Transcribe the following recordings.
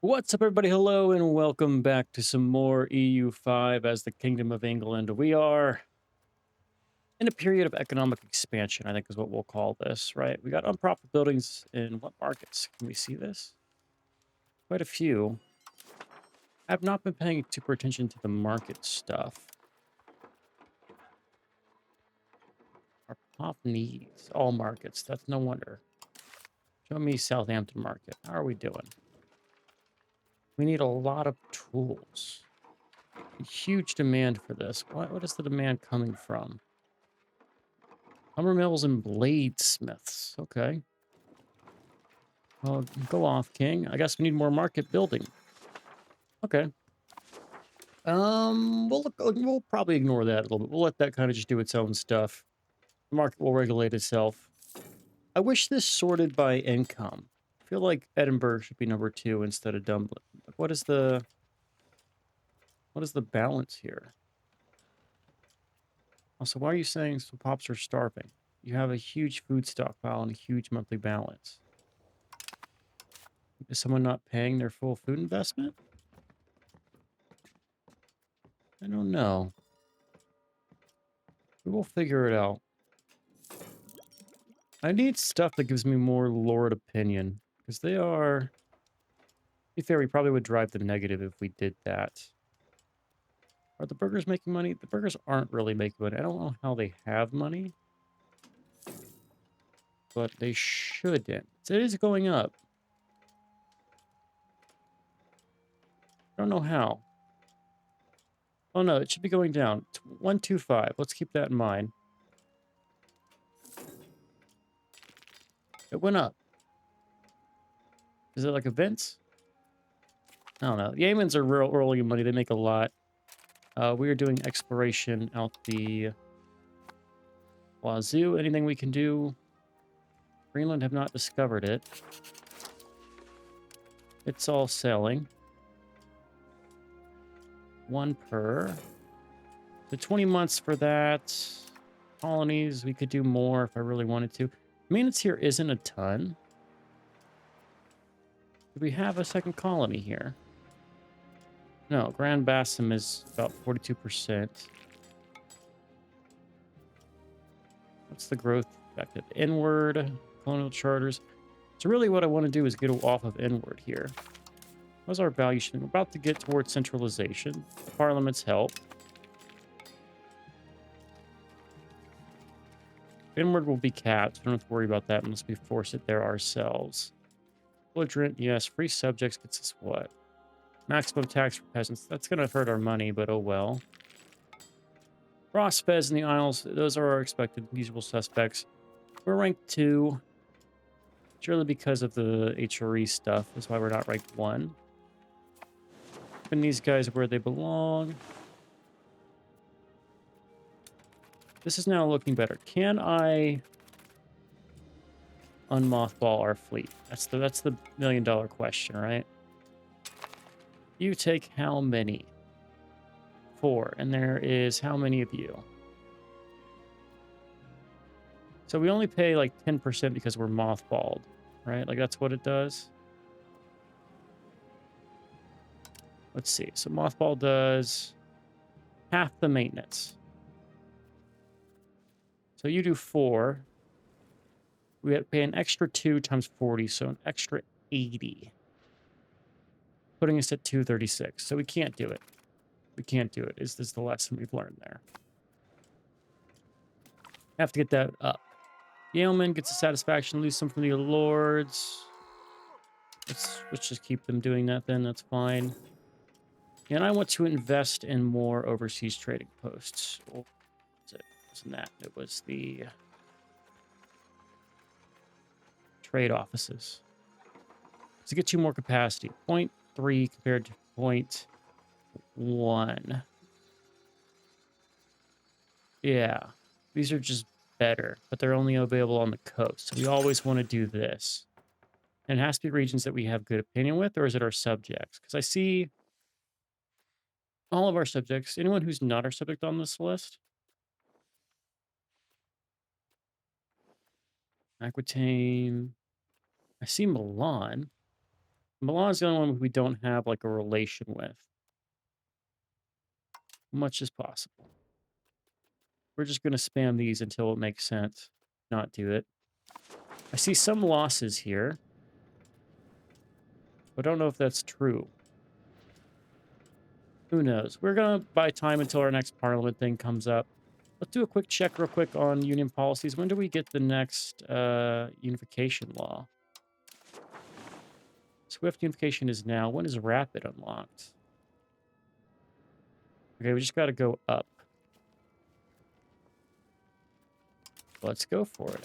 What's up, everybody? Hello, and welcome back to some more EU5 as the Kingdom of England. We are in a period of economic expansion, I think is what we'll call this, right? We got unprofitable buildings in what markets? Can we see this? Quite a few. I have not been paying super attention to the market stuff. Our pop needs all markets. That's no wonder. Show me Southampton market. How are we doing? We need a lot of tools. A huge demand for this. What is the demand coming from? Lumber mills and bladesmiths. Okay. Well, go off, King. I guess we need more market building. Okay. We'll probably ignore that a little bit. We'll let that kind of just do its own stuff. The market will regulate itself. I wish this sorted by income. I feel like Edinburgh should be number 2 instead of Dublin. What is the balance here? Also, why are you saying so pops are starving? You have a huge food stockpile and a huge monthly balance. Is someone not paying their full food investment? I don't know. We will figure it out. I need stuff that gives me more Lord opinion, because they are... To be fair, we probably would drive the negative if we did that. Are the burgers making money? The burgers aren't really making money. I don't know how they have money, but they shouldn't. It is going up. I don't know how. Oh no, it should be going down. 125. Let's keep that in mind. It went up. Is it like events? I don't know. The Yemens are real early money. They make a lot. We are doing exploration out the wazoo. Anything we can do? Greenland have not discovered it. It's all selling. 1 per. So 20 months for that. Colonies, we could do more if I really wanted to. Maintenance here isn't a ton. Do we have a second colony here? No, Grand Bassam is about 42%. What's the growth expected? Inward, colonial charters. So really what I want to do is get off of inward here. What's our value? We're about to get towards centralization. The parliaments help. Inward will be capped. We don't have to worry about that unless we force it there ourselves. Belligerent, yes. Free subjects gets us what? Maximum tax for peasants. That's going to hurt our money, but oh well. Ross Fez in the Isles. Those are our expected usual suspects. We're ranked 2. Surely because of the HRE stuff. That's why we're not ranked 1. Putting these guys where they belong. This is now looking better. Can I unmothball our fleet? That's the million-dollar question, right? You take how many? 4. And there is how many of you? So we only pay like 10% because we're mothballed, right? Like that's what it does. Let's see. So mothball does half the maintenance. So you do 4. We have to pay an extra 2 times 40, so an extra 80. Putting us at 236. So we can't do it. We can't do it. Is this the lesson we've learned there? Have to get that up. Yeoman gets a satisfaction, lose some from the lords. Let's just keep them doing that then. That's fine. And I want to invest in more overseas trading posts. Or was it wasn't that? It was the trade offices. To get you more capacity. 0.3 compared to 0.1. Yeah. These are just better, but they're only available on the coast. So we always want to do this. And it has to be regions that we have good opinion with, or is it our subjects? Because I see all of our subjects. Anyone who's not our subject on this list? Aquitaine. I see Milan. Milan is the only one we don't have like a relation with. Much as possible. We're just going to spam these until it makes sense. Not do it. I see some losses here. I don't know if that's true. Who knows? We're going to buy time until our next parliament thing comes up. Let's do a quick check real quick on union policies. When do we get the next unification law? Swift unification is now. When is rapid unlocked? Okay, we just got to go up. Let's go for it.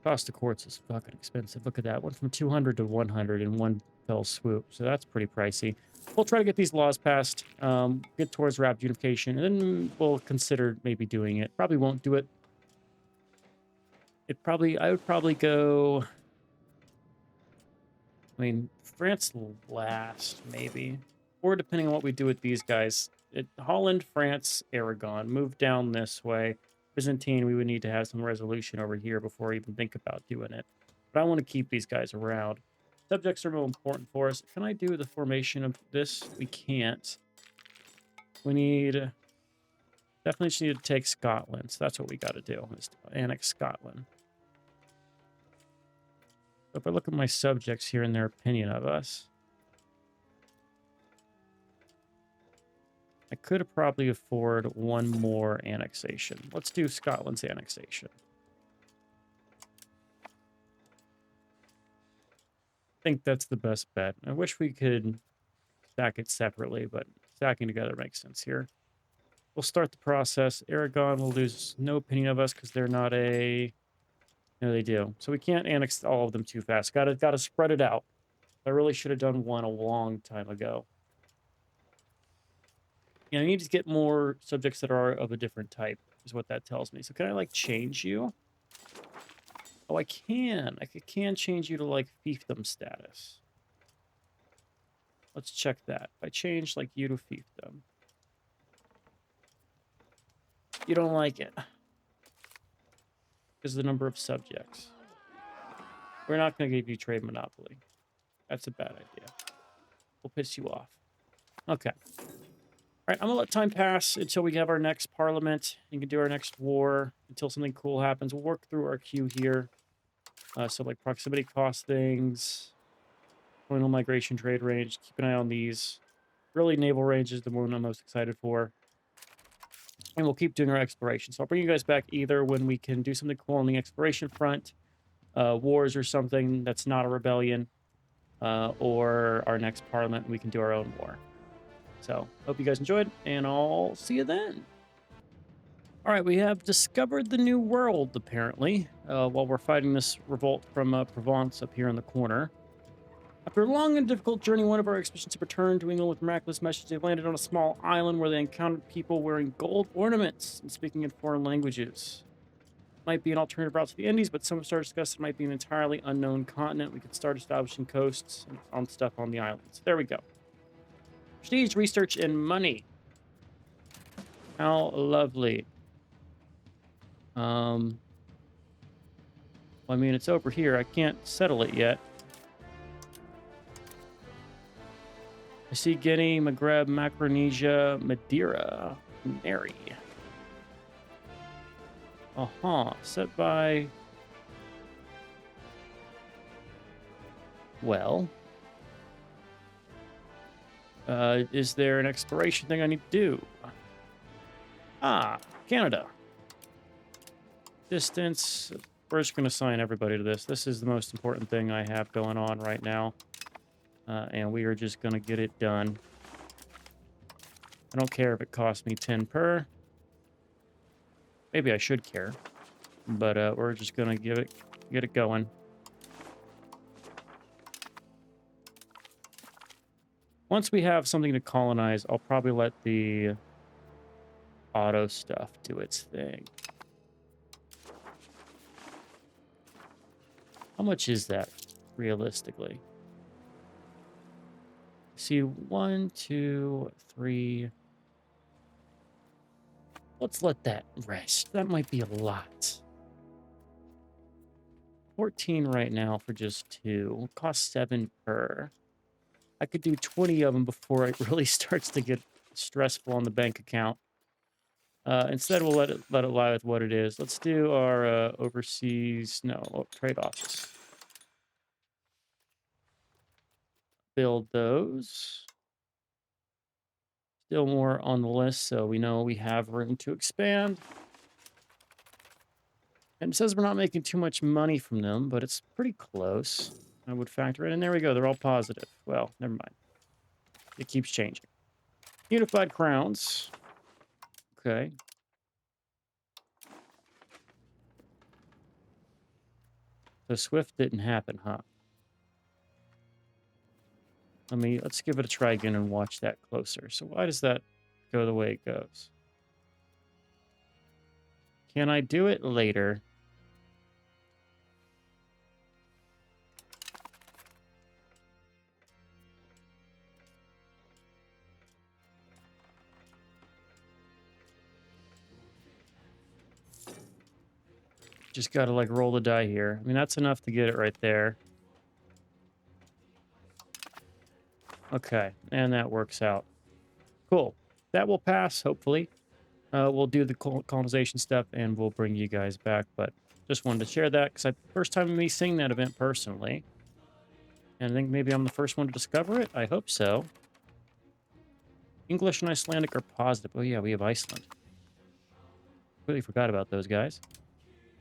Cost of quartz is fucking expensive. Look at that. Went from 200 to 100 in one fell swoop. So that's pretty pricey. We'll try to get these laws passed, get towards rapid unification, and then we'll consider maybe doing it. Probably won't do it. I would probably go... I mean, France last, maybe. Or depending on what we do with these guys. Holland, France, Aragon. Move down this way. Byzantine, we would need to have some resolution over here before we even think about doing it. But I want to keep these guys around. Subjects are real important for us. Can I do the formation of this? We can't. We need... Definitely just need to take Scotland. So that's what we got to do, is to annex Scotland. So if I look at my subjects here and their opinion of us, I could probably afford one more annexation. Let's do Scotland's annexation. I think that's the best bet. I wish we could stack it separately, but stacking together makes sense here. We'll start the process. Aragon will lose no opinion of us because they're not a... No, they do. So we can't annex all of them too fast. Gotta spread it out. I really should have done one a long time ago. Yeah, I need to get more subjects that are of a different type, is what that tells me. So can I, like, change you? Oh, I can. I can change you to, like, fiefdom status. Let's check that. If I change, like, you to fiefdom. You don't like it. Because of the number of subjects. We're not going to give you trade monopoly. That's a bad idea. We'll piss you off. Okay. All right, I'm going to let time pass until we have our next parliament. You can do our next war until something cool happens. We'll work through our queue here. So, like, proximity cost things. Colonial migration trade range. Keep an eye on these. Really, naval range is the one I'm most excited for. And we'll keep doing our exploration. So I'll bring you guys back either when we can do something cool on the exploration front, wars or something that's not a rebellion, or our next parliament, we can do our own war. So, hope you guys enjoyed, and I'll see you then. All right, we have discovered the new world, apparently, while we're fighting this revolt from Provence up here in the corner. After a long and difficult journey, one of our expeditions have returned to England with miraculous messages. They've landed on a small island where they encountered people wearing gold ornaments and speaking in foreign languages. Might be an alternative route to the Indies, but some have started discussing it might be an entirely unknown continent. We could start establishing coasts and on stuff on the islands. There we go. Prestige, research, and money. How lovely. Well, I mean, it's over here. I can't settle it yet. I see Guinea, Maghreb, Micronesia, Madeira, Mary. Set by... Well... is there an exploration thing I need to do? Ah, Canada. Distance. We're just going to assign everybody to this. This is the most important thing I have going on right now. And we are just going to get it done. I don't care if it costs me 10 per. Maybe I should care. But we're just going to get it going. Once we have something to colonize, I'll probably let the auto stuff do its thing. How much is that, realistically? See, 1, 2, 3. Let's let that rest. That might be a lot. 14 right now for just 2. It costs 7 per. I could do 20 of them before it really starts to get stressful on the bank account. Instead, we'll let it lie with what it is. Let's do our overseas trade office. Build those. Still more on the list, so we know we have room to expand. And it says we're not making too much money from them, but it's pretty close. I would factor in, and there we go. They're all positive. Well, never mind. It keeps changing. Unified crowns. Okay. So Swift didn't happen, huh? Let's give it a try again and watch that closer. So why does that go the way it goes? Can I do it later? Just gotta like roll the die here. I mean, that's enough to get it right there. Okay, and that works out. Cool. That will pass, hopefully. We'll do the colonization stuff, and we'll bring you guys back. But just wanted to share that because first time me seeing that event personally. And I think maybe I'm the first one to discover it. I hope so. English and Icelandic are positive. Oh, yeah, we have Iceland. Completely forgot about those guys.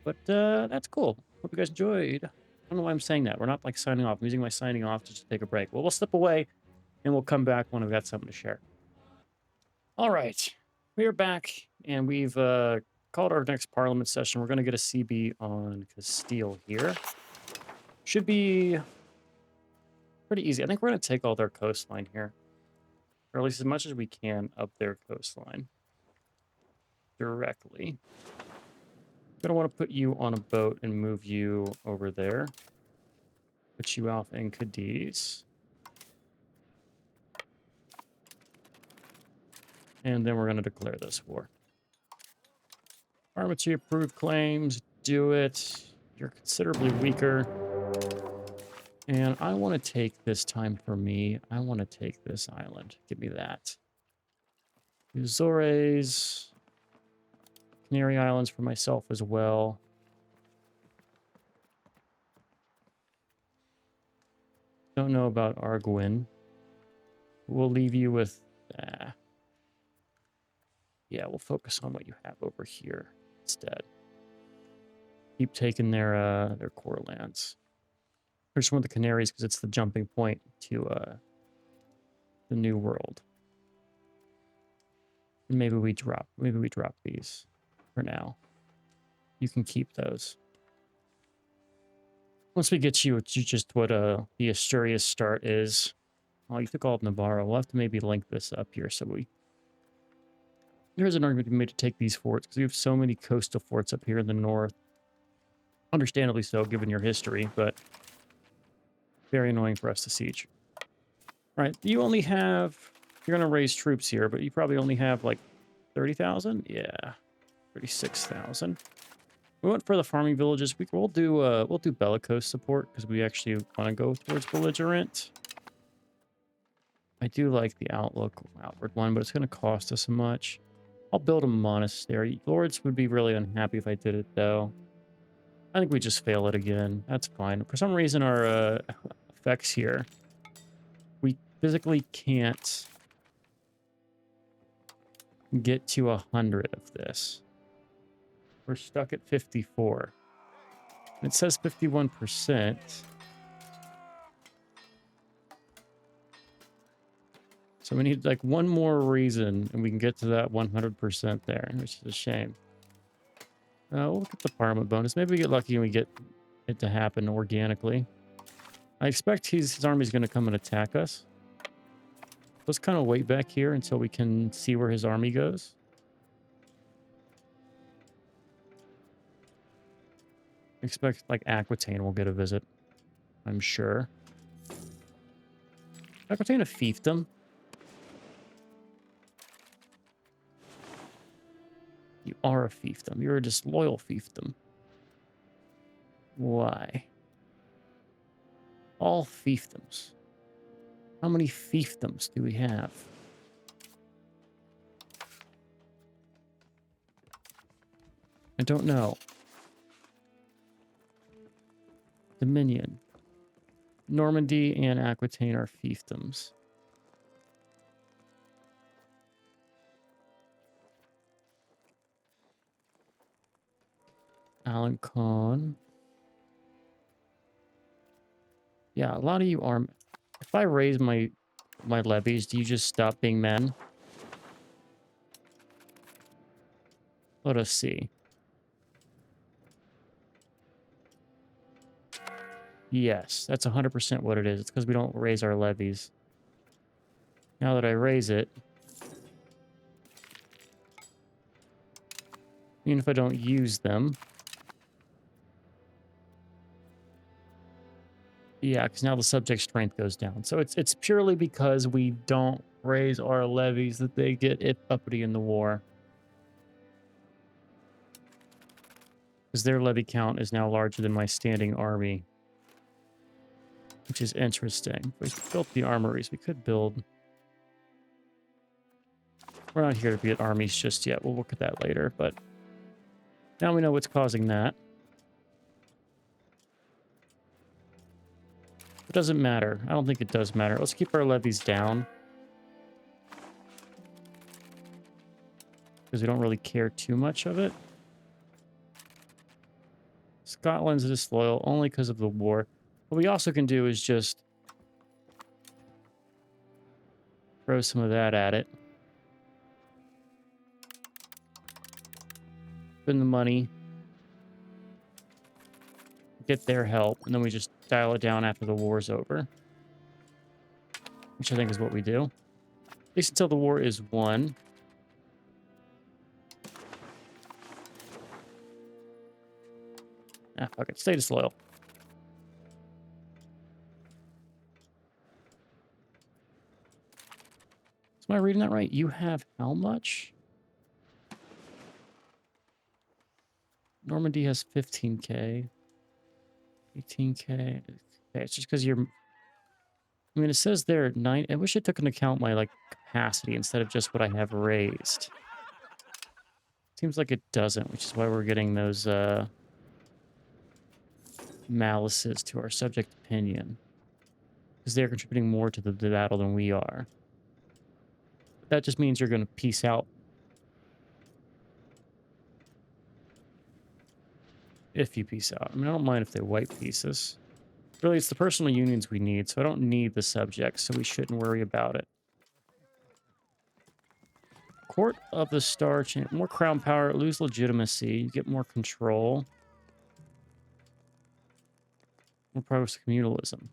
But that's cool. Hope you guys enjoyed. I don't know why I'm saying that. We're not like signing off. I'm using my signing off to just take a break. Well, we'll step away, and we'll come back when I've got something to share. All right. We are back, and we've called our next Parliament session. We're going to get a CB on Castile here. Should be pretty easy. I think we're going to take all their coastline here, or at least as much as we can up their coastline directly. Going to want to put you on a boat and move you over there. Put you off in Cadiz. And then we're going to declare this war. Armature approved claims. Do it. You're considerably weaker. And I want to take this time for me. I want to take this island. Give me that. Azores. Canary Islands for myself as well. Don't know about Arguin. We'll leave you with... yeah, we'll focus on what you have over here instead. Keep taking their core lands. First one with the Canaries because it's the jumping point to the New World. And maybe we drop these for now. You can keep those. Once we get you to just what the Asturias start is. Oh, you took all of Navarro. We'll have to maybe link this up here so we... There's an argument to be made to take these forts because we have so many coastal forts up here in the north. Understandably so, given your history, but very annoying for us to siege. All right, you only have... You're going to raise troops here, but you probably only have like 30,000? Yeah, 36,000. We went for the farming villages. We'll do bellicose support because we actually want to go towards belligerent. I do like the outward one, but it's going to cost us much. I'll build a monastery. Lords would be really unhappy if I did it, though. I think we just fail it again. That's fine. For some reason, our effects here, we physically can't get to 100 of this. We're stuck at 54. It says 51%. So we need like one more reason and we can get to that 100% there, which is a shame. We'll look at the Parliament bonus. Maybe we get lucky and we get it to happen organically. I expect his army's going to come and attack us. Let's kind of wait back here until we can see where his army goes. I expect like Aquitaine will get a visit, I'm sure. Aquitaine a fiefdom? You are a fiefdom. You're a disloyal fiefdom. Why? All fiefdoms. How many fiefdoms do we have? I don't know. Dominion. Normandy and Aquitaine are fiefdoms. Alencon. Yeah, a lot of you are... If I raise my levies, do you just stop being men? Let us see. Yes, that's 100% what it is. It's because we don't raise our levies. Now that I raise it, even if I don't use them... Yeah, because now the subject strength goes down. So it's purely because we don't raise our levies that they get it uppity in the war. Because their levy count is now larger than my standing army. Which is interesting. We built the armories. We could build... We're not here to be at armies just yet. We'll look at that later, but... Now we know what's causing that. It doesn't matter. I don't think it does matter. Let's keep our levies down. Because we don't really care too much of it. Scotland's disloyal only because of the war. What we also can do is just throw some of that at it. Spend the money. Get their help. And then we just dial it down after the war's over. Which I think is what we do. At least until the war is won. Ah, fuck it. Stay disloyal. Am I reading that right? You have how much? Normandy has 15k. 18k. Okay, it's just because you're... I mean, it says there 9... I wish it took into account my, like, capacity instead of just what I have raised. Seems like it doesn't, which is why we're getting those, malices to our subject opinion. Because they're contributing more to the battle than we are. That just means you're going to peace out. If you peace out. I mean, I don't mind if they white pieces. Really, it's the personal unions we need, so I don't need the subjects, so we shouldn't worry about it. Court of the Star Chain. More crown power, lose legitimacy, you get more control. More progress communalism.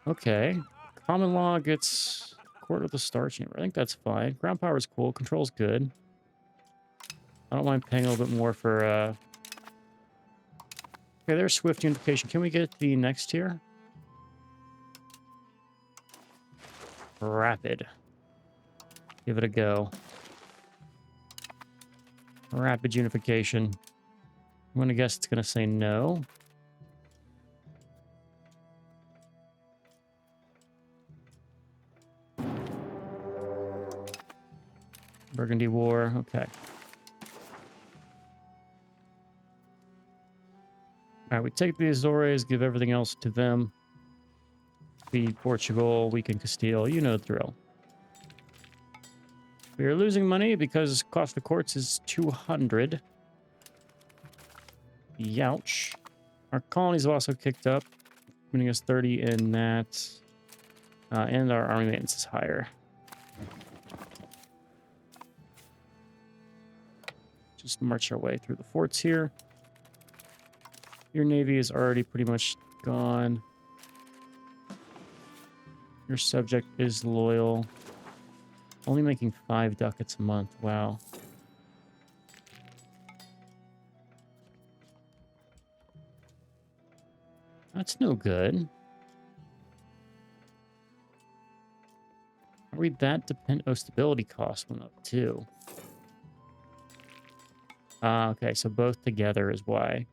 Okay. Common law gets Court of the Star Chamber. I think that's fine. Ground power is cool. Control's good. I don't mind paying a little bit more for... Okay, there's Swift Unification. Can we get the next tier? Rapid. Give it a go. Rapid Unification. I'm going to guess it's going to say no. Burgundy War. Okay. All right, we take the Azores, give everything else to them. Feed Portugal, weaken Castile. You know the drill. We are losing money because cost of courts is 200. Youch. Our colonies have also kicked up, giving us 30 in that. And our army maintenance is higher. Just march our way through the forts here. Your navy is already pretty much gone. Your subject is loyal. Only making 5 ducats a month. Wow. That's no good. Are we that dependent? Oh, stability cost went up too. Ah, okay, so both together is why.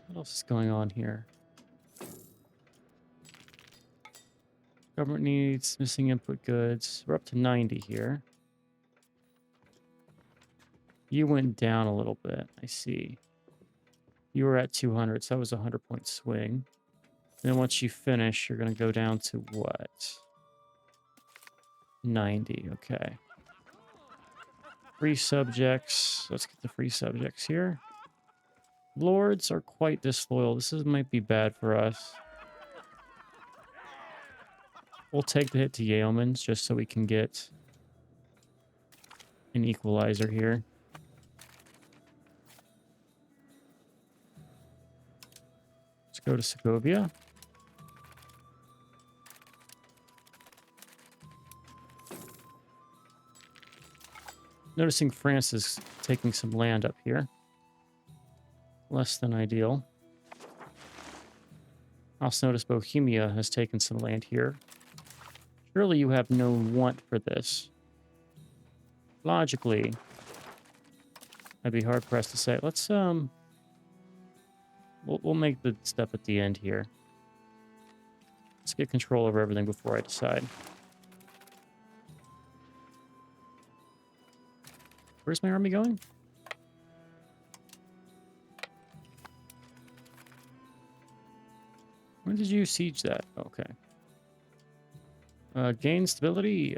What else is going on here? Government needs missing input goods. We're up to 90 here. You went down a little bit. I see. You were at 200, so that was a 100-point swing. Then once you finish, you're going to go down to what? 90. Okay. Free subjects. Let's get the free subjects here. Lords are quite disloyal. Might be bad for us. We'll take the hit to Yeomans just so we can get an equalizer here. Let's go to Segovia. Noticing France is taking some land up here. Less than ideal. Also notice Bohemia has taken some land here. Surely you have no want for this. Logically, I'd be hard pressed to say. Let's we'll make the step at the end here. Let's get control over everything before I decide. Where's my army going? When did you siege that? Okay. Gain stability.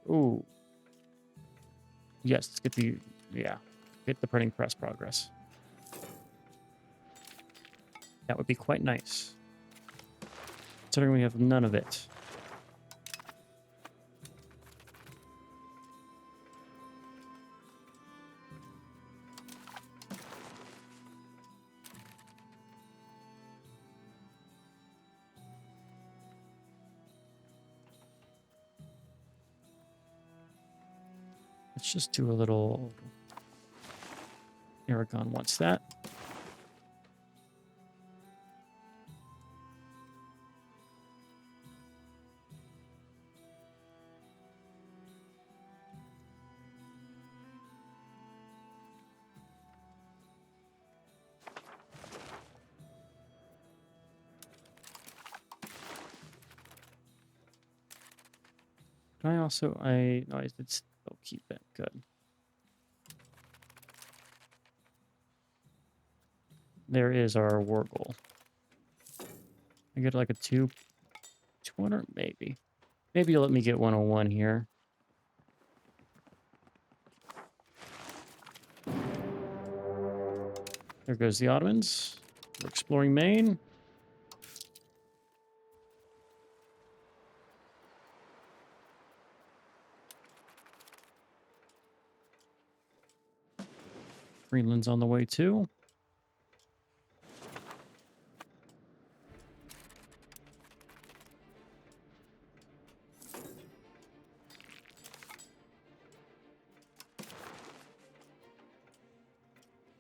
Ooh. Yes, let's get the... Yeah. Get the printing press progress. That would be quite nice. Considering we have none of it. Let's just do a little... Aragon wants that. Can I also... No, I did still keep it. Good. There is our war goal. I get like a 200, maybe. Maybe you'll let me get 101 here. There goes the Ottomans. We're exploring Maine. Greenland's on the way too.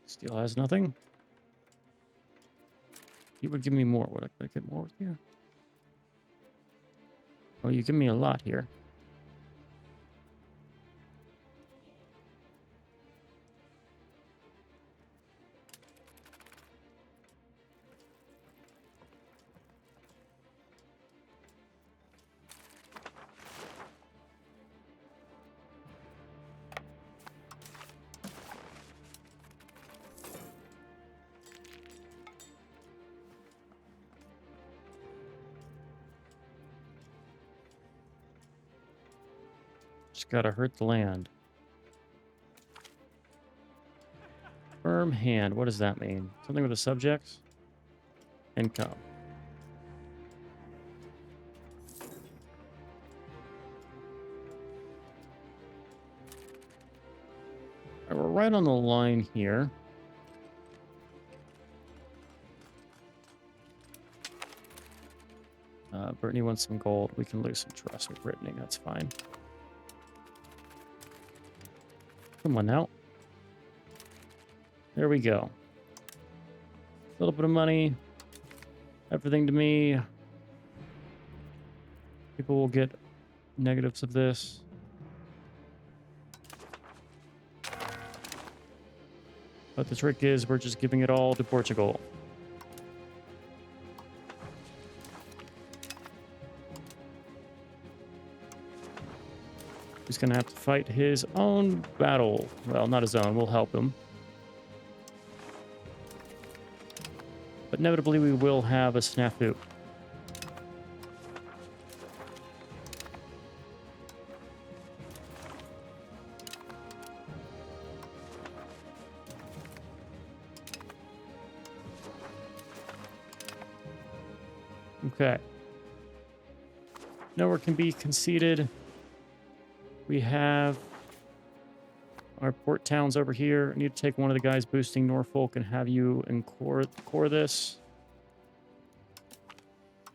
Still has nothing. You would give me more. Would I get more with you? Oh, you give me a lot here. Just gotta hurt the land. Firm hand. What does that mean? Something with the subjects? Income. All right, we're right on the line here. Brittany wants some gold. We can lose some trust with Brittany. That's fine. Come on now. There we go. A little bit of money. everything to me. People will get negatives of this. But the trick is we're just giving it all to Portugal. He's going to have to fight his own battle. Well, not his own. We'll help him. But inevitably, we will have a snafu. Okay. Nowhere can be conceded. We have our port towns over here. I need to take one of the guys boosting Norfolk and have you and core this.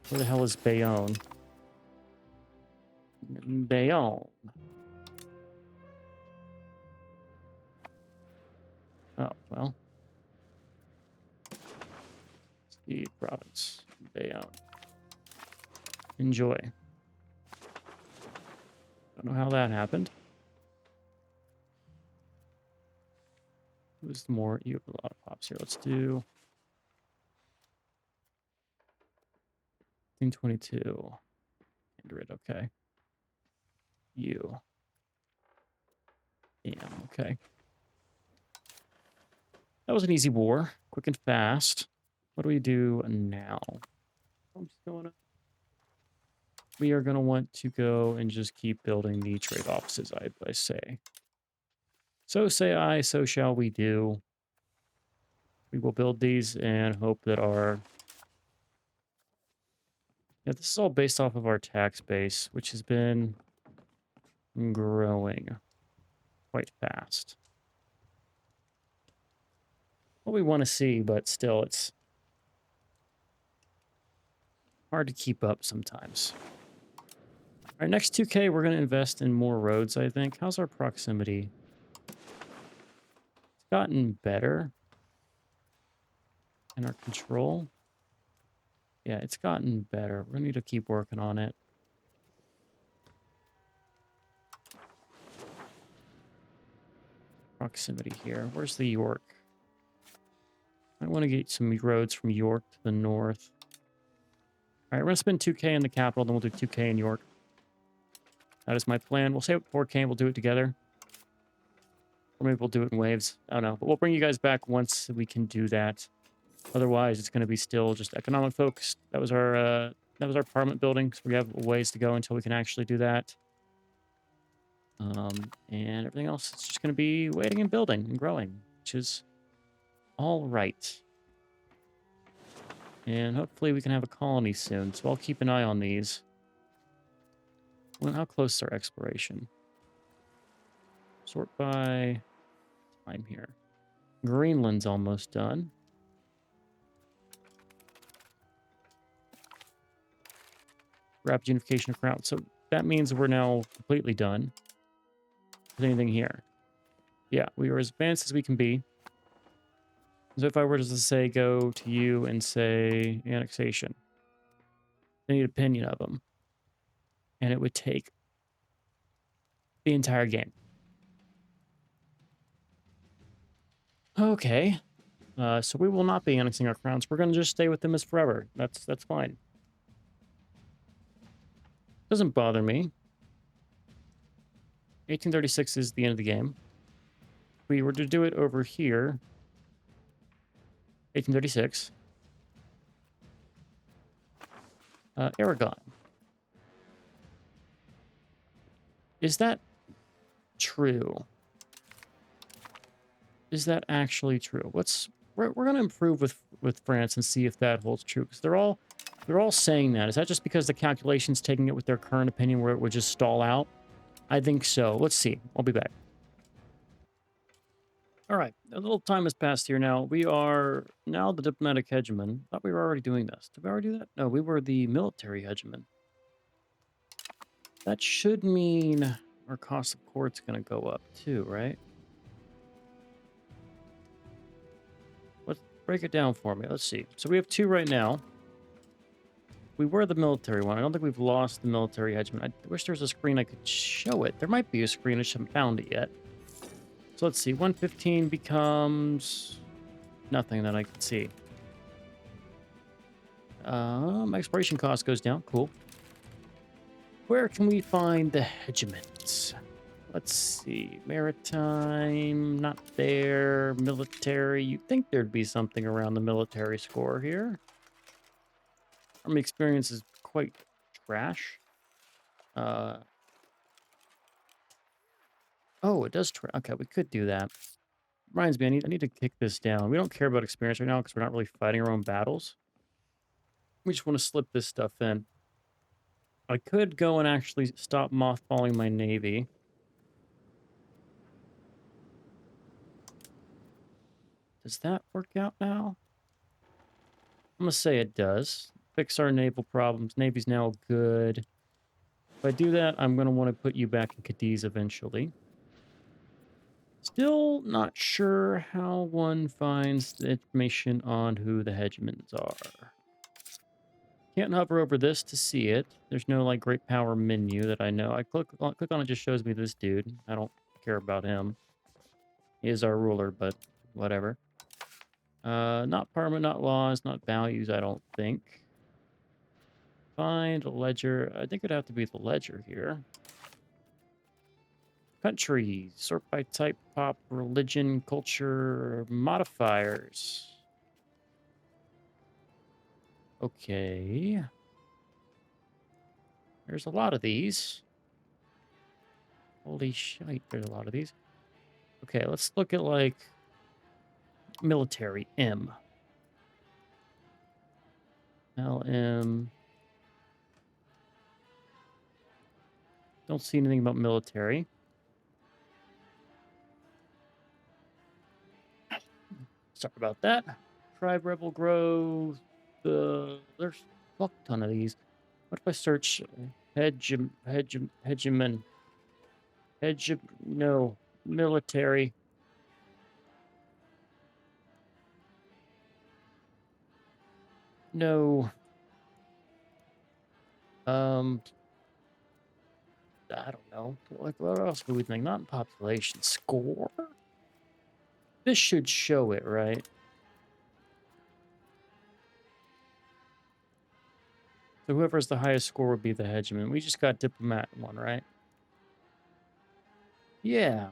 Where the hell is Bayonne? Bayonne. Oh, well. The province. Bayonne. Enjoy. Don't know how that happened. Who's more? You have a lot of pops here. Let's do 1922. Kindred, okay. You. Damn, okay. That was an easy war. Quick and fast. What do we do now? I'm just going to... We are going to want to go and just keep building the trade offices, I say. So say I, so shall we do. We will build these and hope that our... Yeah, this is all based off of our tax base, which has been growing quite fast. What we want to see, but still, it's hard to keep up sometimes. All right, next 2K, we're going to invest in more roads, I think. How's our proximity? It's gotten better. And our control? Yeah, it's gotten better. We're going to need to keep working on it. Proximity here. Where's the York? I want to get some roads from York to the north. All right, we're going to spend 2K in the capital, then we'll do 2K in York. That is my plan. We'll save 4K and we'll do it together. Or maybe we'll do it in waves. I don't know. But we'll bring you guys back once we can do that. Otherwise, it's going to be still just economic focused. That was our parliament building. So we have ways to go until we can actually do that. And everything else, it's just going to be waiting and building and growing, which is all right. And hopefully we can have a colony soon. So I'll keep an eye on these. Well, how close is our exploration? Sort by time here. Greenland's almost done. Rapid unification of crown. So that means we're now completely done. Is anything here? Yeah, we are as advanced as we can be. So if I were to say go to you and say annexation, I need an opinion of them. And it would take the entire game. Okay. So we will not be annexing our crowns. We're going to just stay with them as forever. That's fine. Doesn't bother me. 1836 is the end of the game. If we were to do it over here, 1836. Aragon. Is that true? Is that actually true? We're going to improve with France and see if that holds true, because they're all saying that. Is that just because the calculation's taking it with their current opinion where it would just stall out? I think so. Let's see. I'll be back. All right. A little time has passed here now. We are now the diplomatic hegemon. I thought we were already doing this. Did we already do that? No, we were the military hegemon. That should mean our cost of court's going to go up too, right? Let's break it down for me. Let's see. So we have 2 right now. We were the military one. I don't think we've lost the military hegemon. I wish there was a screen I could show it. There might be a screen. I just haven't found it yet. So let's see. 115 becomes nothing that I can see. Exploration cost goes down. Cool. Where can we find the hegemons? Let's see. Maritime, not there. Military. You'd think there'd be something around the military score here. Army experience is quite trash. Oh, it does. Okay, we could do that. Reminds me, I need to kick this down. We don't care about experience right now because we're not really fighting our own battles. We just want to slip this stuff in. I could go and actually stop mothballing my navy. Does that work out now? I'm going to say it does. Fix our naval problems. Navy's now good. If I do that, I'm going to want to put you back in Cadiz eventually. Still not sure how one finds the information on who the hegemons are. Can't hover over this to see it. There's no, like, great power menu that I know. I click on it, just shows me this dude. I don't care about him. He is our ruler, but whatever. Not permanent, not laws, not values, I don't think. Find a ledger. I think it'd have to be the ledger here. Country, sort by type, pop, religion, culture, modifiers. Okay. There's a lot of these. Holy shite, there's a lot of these. Okay, let's look at, like, military, M. LM. Don't see anything about military. Sorry about that. Tribe, rebel, growth. There's a fuck ton of these. What if I search hegemon? No. Military. No. I don't know. Like, what else do we think? Not in population. Score? This should show it, right? So whoever has the highest score would be the hegemon. We just got diplomat one, right? Yeah.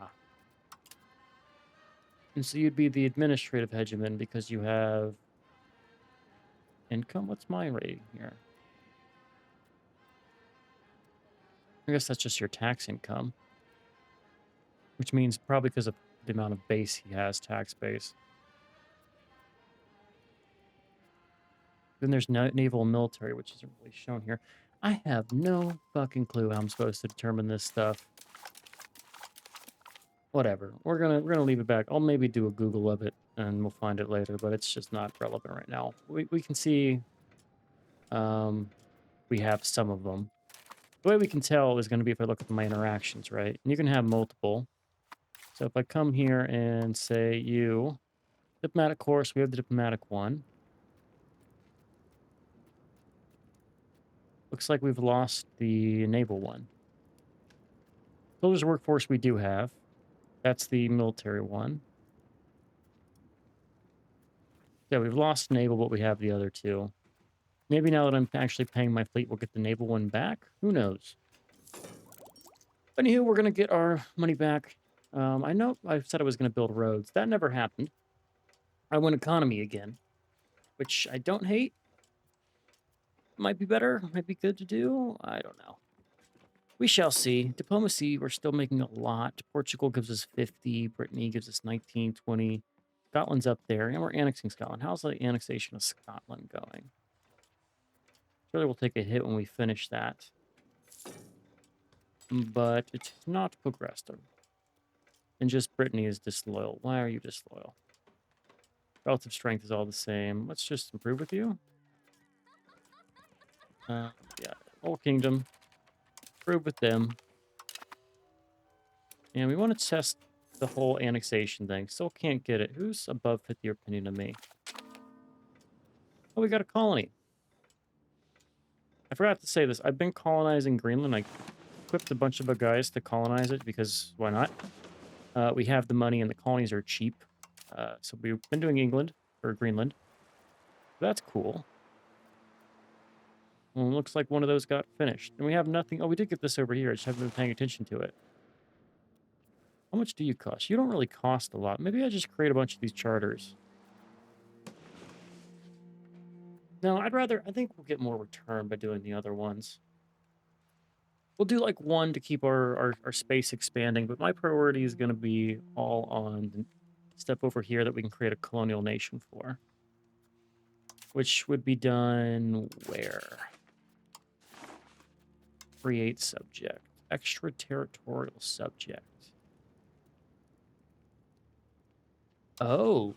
And so you'd be the administrative hegemon because you have income. What's my rating here? I guess that's just your tax income. Which means probably because of the amount of base he has, tax base. Then there's naval and military, which isn't really shown here. I have no fucking clue how I'm supposed to determine this stuff. Whatever. We're gonna leave it back. I'll maybe do a Google of it and we'll find it later, but it's just not relevant right now. We can see we have some of them. The way we can tell is going to be if I look at my interactions, right? And you can have multiple. So if I come here and say you, diplomatic course, we have the diplomatic one. Looks like we've lost the naval one. Soldiers workforce we do have. That's the military one. Yeah, we've lost naval, but we have the other two. Maybe now that I'm actually paying my fleet, we'll get the naval one back. Who knows? Anywho, we're going to get our money back. I know I said I was going to build roads. That never happened. I went economy again, which I don't hate. Might be better. Might be good to do. I don't know. We shall see. Diplomacy, we're still making a lot. Portugal gives us 50. Brittany gives us 19, 20. Scotland's up there. And we're annexing Scotland. How's the annexation of Scotland going? Surely we'll take a hit when we finish that. But it's not progressed. And just Brittany is disloyal. Why are you disloyal? Relative strength is all the same. Let's just improve with you. Yeah, whole kingdom. Improve with them. And we want to test the whole annexation thing. Still can't get it. Who's above 50 opinion of me? Oh, we got a colony. I forgot to say this. I've been colonizing Greenland. I equipped a bunch of guys to colonize it because why not? We have the money and the colonies are cheap. So we've been doing England or Greenland. That's cool. Well, it looks like one of those got finished. And we have nothing. Oh, we did get this over here. I just haven't been paying attention to it. How much do you cost? You don't really cost a lot. Maybe I just create a bunch of these charters. No, I think we'll get more return by doing the other ones. We'll do like one to keep our space expanding, but my priority is going to be all on the step over here that we can create a colonial nation for. Which would be done where? Create subject. Extraterritorial subject. Oh.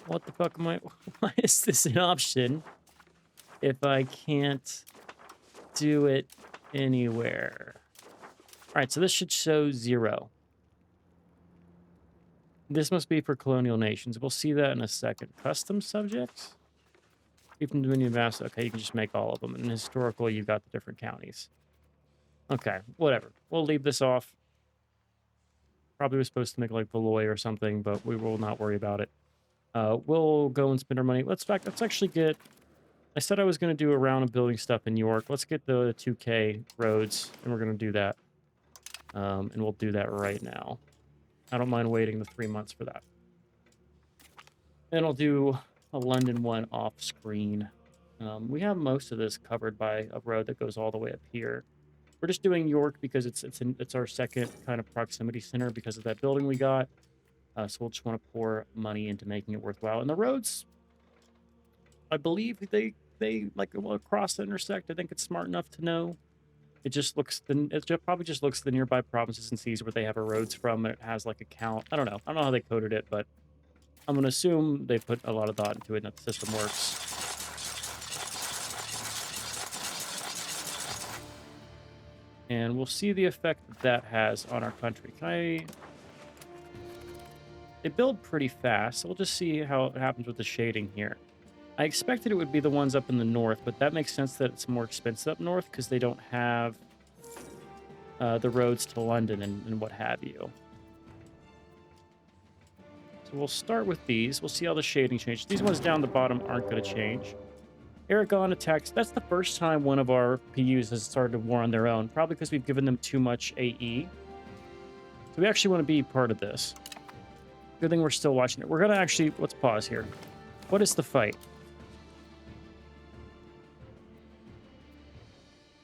What the fuck am I... Why is this an option if I can't do it anywhere? All right, so this should show 0. This must be for colonial nations. We'll see that in a second. Custom subjects? Keep them doing vast. Okay, you can just make all of them. And historical, you've got the different counties. Okay, whatever. We'll leave this off. Probably was supposed to make like Valois or something, but we will not worry about it. We'll go and spend our money. Let's actually get... I said I was going to do a round of building stuff in York. Let's get the 2K roads, and we're going to do that. And we'll do that right now. I don't mind waiting the 3 months for that. And I'll do a London one off screen. We have most of this covered by a road that goes all the way up here. We're just doing York because it's our second kind of proximity center because of that building we got. So we'll just want to pour money into making it worthwhile. And the roads, I believe they like across the intersect. I think it's smart enough to know. It just looks probably just looks at the nearby provinces and sees where they have our roads from. It has like a count. I don't know. I don't know how they coded it, but I'm gonna assume they put a lot of thought into it and that the system works. And we'll see the effect that has on our country. They build pretty fast, so we'll just see how it happens with the shading here. I expected it would be the ones up in the north, but that makes sense that it's more expensive up north because they don't have the roads to London and what have you. So we'll start with these. We'll see how the shading changes. These ones down the bottom aren't going to change. Aragon attacks. That's the first time one of our PUs has started a war on their own, probably because we've given them too much AE. So we actually want to be part of this. Good thing we're still watching it. We're going to actually... Let's pause here. What is the fight?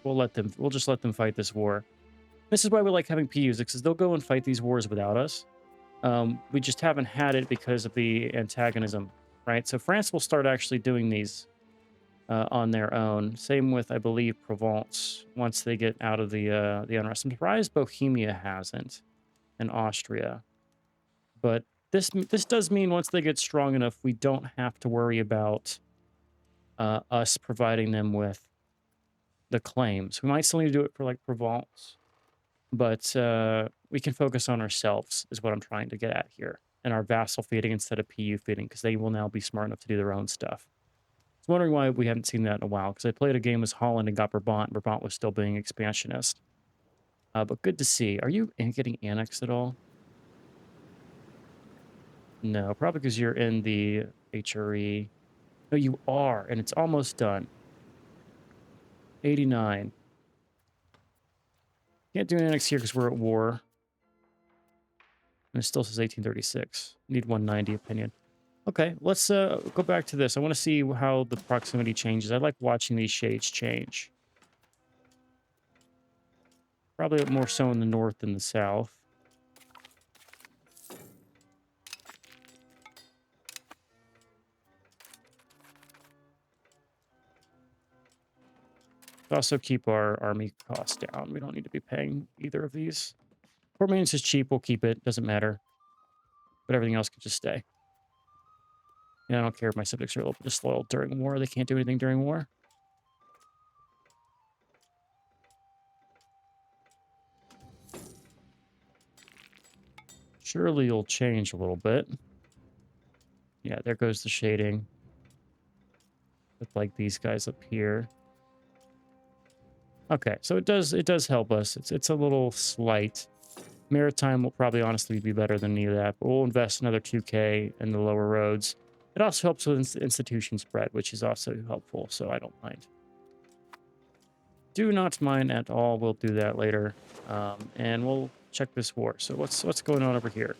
We'll just let them fight this war. This is why we like having PUs, because they'll go and fight these wars without us. We just haven't had it because of the antagonism, right? So France will start actually doing these on their own. Same with, I believe, Provence, once they get out of the unrest. I'm surprised Bohemia hasn't, and Austria. But this does mean once they get strong enough, we don't have to worry about us providing them with the claims. We might still need to do it for like Provence, but we can focus on ourselves is what I'm trying to get at here, and our vassal feeding instead of PU feeding, because they will now be smart enough to do their own stuff. I was wondering why we haven't seen that in a while, because I played a game as Holland and got Brabant, and Brabant was still being expansionist. But good to see. Are you getting annexed at all? No, probably because you're in the HRE. No, you are, and it's almost done. 89. Can't do an annex here because we're at war. And it still says 1836. Need 190 opinion. Okay, let's go back to this. I want to see how the proximity changes. I like watching these shades change. Probably more so in the north than the south. Also keep our army costs down. We don't need to be paying either of these. Port maintenance is cheap. We'll keep it. Doesn't matter. But everything else can just stay. Yeah, I don't care if my subjects are a little bit disloyal during war. They can't do anything during war. Surely you'll change a little bit. Yeah, there goes the shading. With like these guys up here. Okay, so it does help us. It's a little slight. Maritime will probably honestly be better than any of that, but we'll invest another 2K in the lower roads. It also helps with institution spread, which is also helpful, so I don't mind. Do not mind at all. We'll do that later. And we'll check this war. So what's going on over here?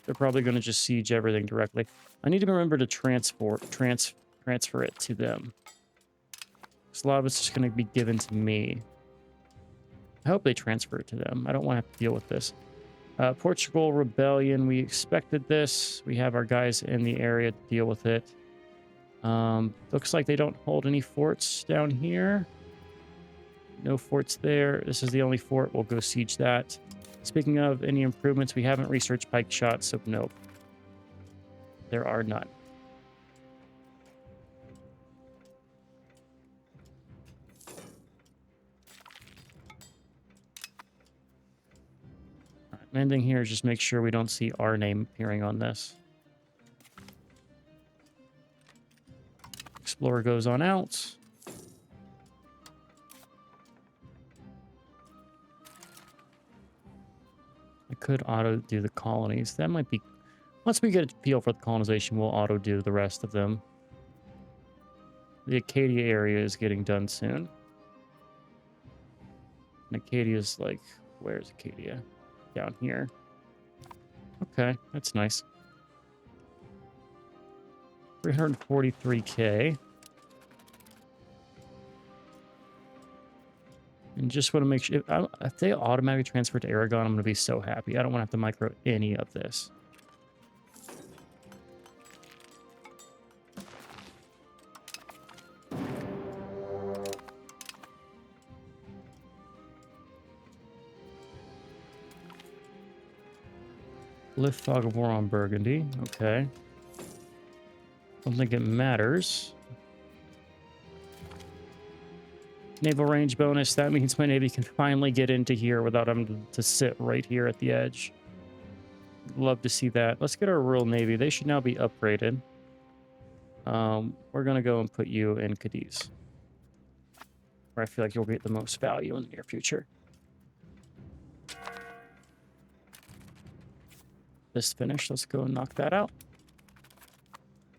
They're probably going to just siege everything directly. I need to remember to transfer it to them. Because a lot of it's just going to be given to me. I hope they transfer it to them. I don't want to have to deal with this. Portugal Rebellion. We expected this. We have our guys in the area to deal with it. Looks like they don't hold any forts down here. No forts there. This is the only fort. We'll go siege that. Speaking of any improvements, we haven't researched pike shots, so nope. There are none. All right, main thing here is just make sure we don't see our name appearing on this. Explorer goes on out. I could auto do the colonies. That might be... Once we get a feel for the colonization, we'll auto do the rest of them. The Acadia area is getting done soon. And Acadia's like... Where's Acadia? Down here. Okay, that's nice. 343k. And just want to make sure... If they automatically transfer to Aragon, I'm going to be so happy. I don't want to have to micro any of this. Lift fog of war on Burgundy. Okay. Don't think it matters. Naval range bonus. That means my navy can finally get into here without them to sit right here at the edge. Love to see that. Let's get our Royal Navy. They should now be upgraded. We're going to go and put you in Cadiz, where I feel like you'll get the most value in the near future. This finished. Let's go and knock that out.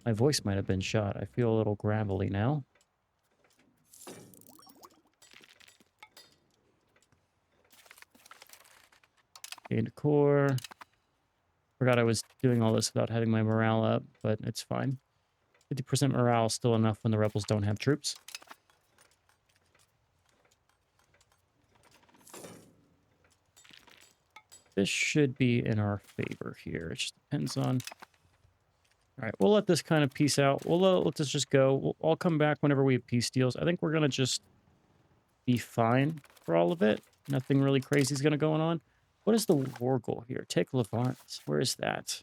My voice might have been shot. I feel a little gravelly now. Gained core. Forgot I was doing all this without having my morale up, but it's fine. 50% morale is still enough when the rebels don't have troops. This should be in our favor here. It just depends on... All right, we'll let this kind of peace out. We'll let this just go. I'll come back whenever we have peace deals. I think we're going to just be fine for all of it. Nothing really crazy is going to go on. What is the war goal here? Take Levant. Where is that?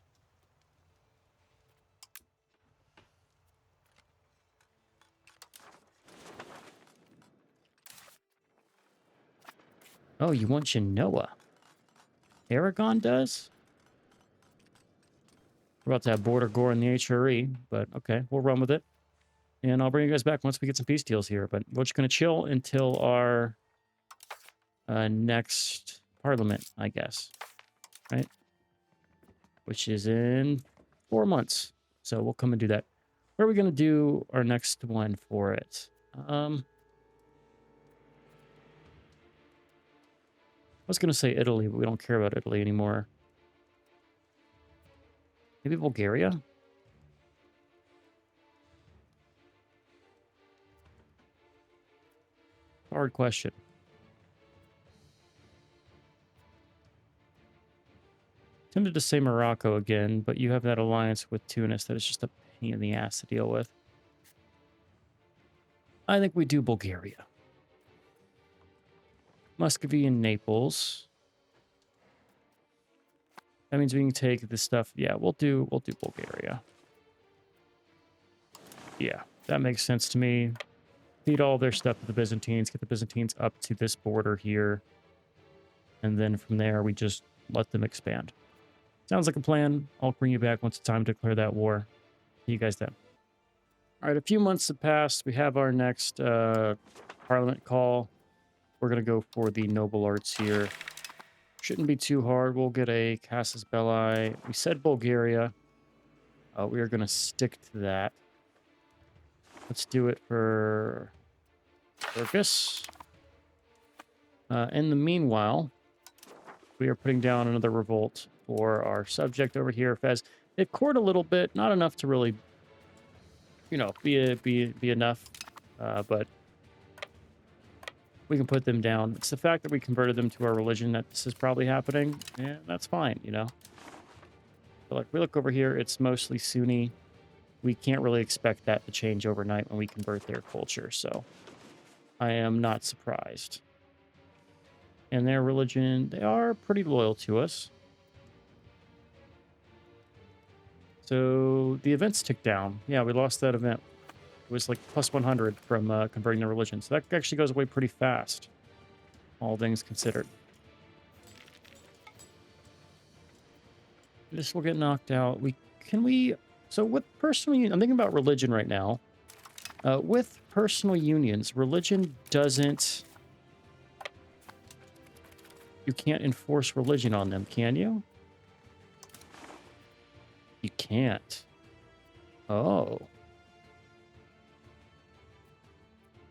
Oh, you want Genoa? Aragon does? We're about to have border gore in the HRE, but okay, we'll run with it. And I'll bring you guys back once we get some peace deals here. But we're just going to chill until our next parliament, I guess. Right? Which is in 4 months. So we'll come and do that. Where are we going to do our next one for it? I was going to say Italy, but we don't care about Italy anymore. Maybe Bulgaria? Hard question. Tempted to say Morocco again, but you have that alliance with Tunis that is just a pain in the ass to deal with. I think we do Bulgaria. Muscovy and Naples. That means we can take this stuff. Yeah, we'll do Bulgaria. Yeah, that makes sense to me. Feed all their stuff to the Byzantines. Get the Byzantines up to this border here. And then from there, we just let them expand. Sounds like a plan. I'll bring you back once it's time to declare that war. See you guys then. All right, a few months have passed. We have our next parliament call. We're going to go for the noble arts here. Shouldn't be too hard. We'll get a Casus Belli. We said Bulgaria. We are going to stick to that. Let's do it for Turkus. In the meanwhile, we are putting down another revolt for our subject over here, Fez. They've cored a little bit, not enough to really, you know, be enough, but we can put them down. It's the fact that we converted them to our religion that this is probably happening, and that's fine, you know. But like we look over here, it's mostly Sunni. We can't really expect that to change overnight when we convert their culture, so I am not surprised. And their religion, they are pretty loyal to us. So the events ticked down. Yeah, we lost that event. It was like plus 100 from converting the religion. So that actually goes away pretty fast, all things considered. This will get knocked out. So with personal union, I'm thinking about religion right now. With personal unions, religion doesn't... You can't enforce religion on them, can you? You can't. Oh.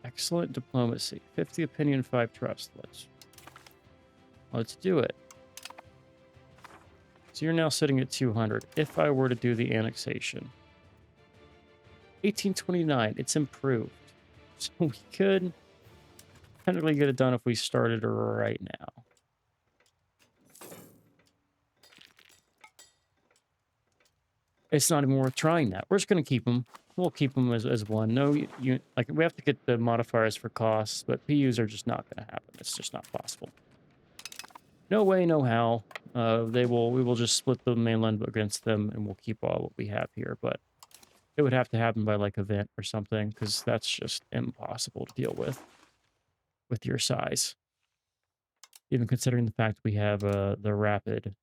Excellent diplomacy. 50 opinion, 5 trust. Let's do it. So you're now sitting at 200. If I were to do the annexation. 1829. It's improved. So we could technically get it done if we started right now. It's not even worth trying that. We're just going to keep them. We'll keep them as one. No, like we have to get the modifiers for costs, but PUs are just not going to happen. It's just not possible. No way, no how. We will just split the mainland against them, and we'll keep all what we have here. But it would have to happen by like event or something, because that's just impossible to deal with your size. Even considering the fact we have the rapid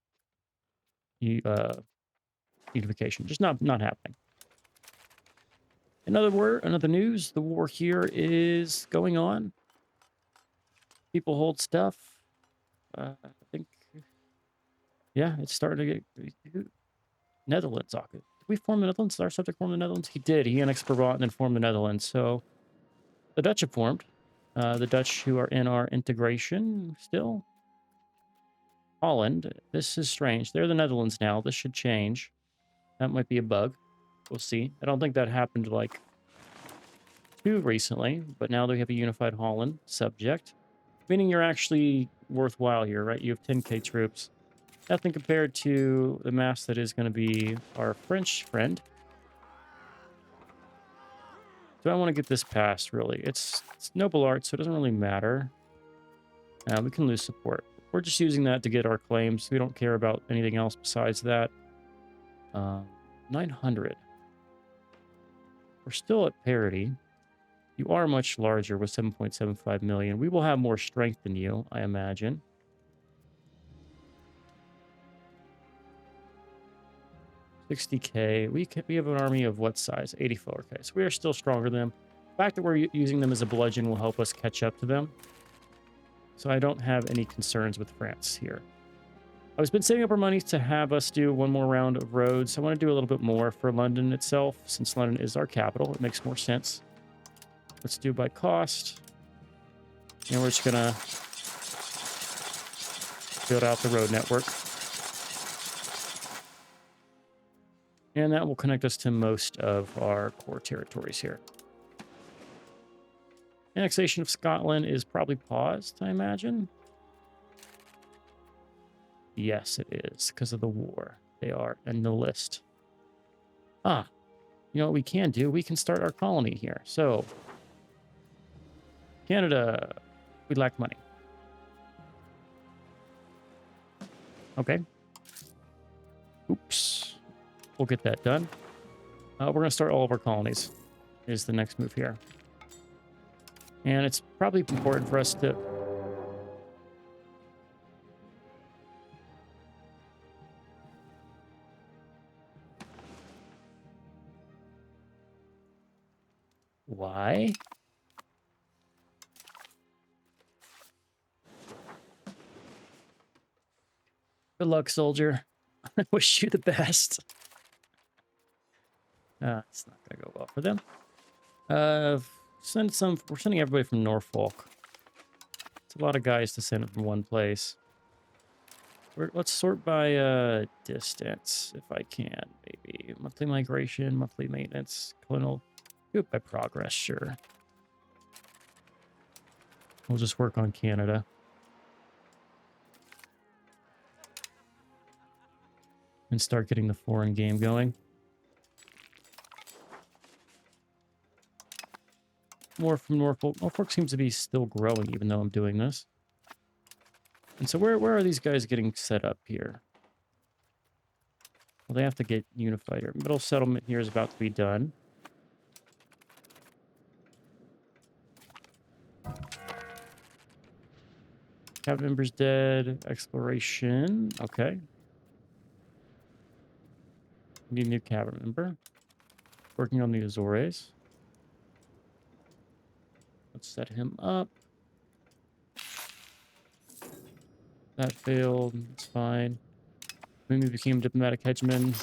unification, just not happening. Another news, the war here is going on. People hold stuff. I think, yeah, it's starting to get... Netherlands. Did we form the Netherlands? Did our subject form the Netherlands? He did. He annexed Brabant and then formed the Netherlands. So the Dutch have formed. The Dutch who are in our integration still. Holland. This is strange. They're the Netherlands now. This should change. That might be a bug. We'll see. I don't think that happened like too recently, but now they have a unified Holland subject, meaning you're actually worthwhile here, right? You have 10k troops. Nothing compared to the mass that is going to be our French friend. So I want to get this passed, really. It's noble art, so it doesn't really matter. We can lose support. We're just using that to get our claims. We don't care about anything else besides that. 900. We're still at parity. You are much larger with 7.75 million. We will have more strength than you, I imagine. $60k. We have an army of what size? 84k. So we are still stronger than them. The fact that we're using them as a bludgeon will help us catch up to them. So I don't have any concerns with France here. I've been saving up our money to have us do one more round of roads. I want to do a little bit more for London itself, since London is our capital. It makes more sense. Let's do by cost. And we're just going to build out the road network. And that will connect us to most of our core territories here. Annexation of Scotland is probably paused, I imagine. Yes, it is, because of the war. They are in the list. Ah, you know what we can do? We can start our colony here. So, Canada, we lack money. Okay. Oops. We'll get that done. We're going to start all of our colonies, is the next move here. And it's probably important for us to... Why? Good luck, soldier. I wish you the best. It's not gonna go well for them. We're sending everybody from Norfolk. It's a lot of guys to send from one place. Let's sort by distance, if I can, maybe. Monthly migration, monthly maintenance, colonial. Do it by progress, sure. We'll just work on Canada. And start getting the foreign game going. More from Norfolk. Norfolk seems to be still growing, even though I'm doing this. And so where are these guys getting set up here? Well, they have to get unified here. Middle settlement here is about to be done. Cabinet member's dead. Exploration. Okay. Need a new cabinet member. Working on the Azores. Let's set him up. That failed. It's fine. Mimi became diplomatic hegemon.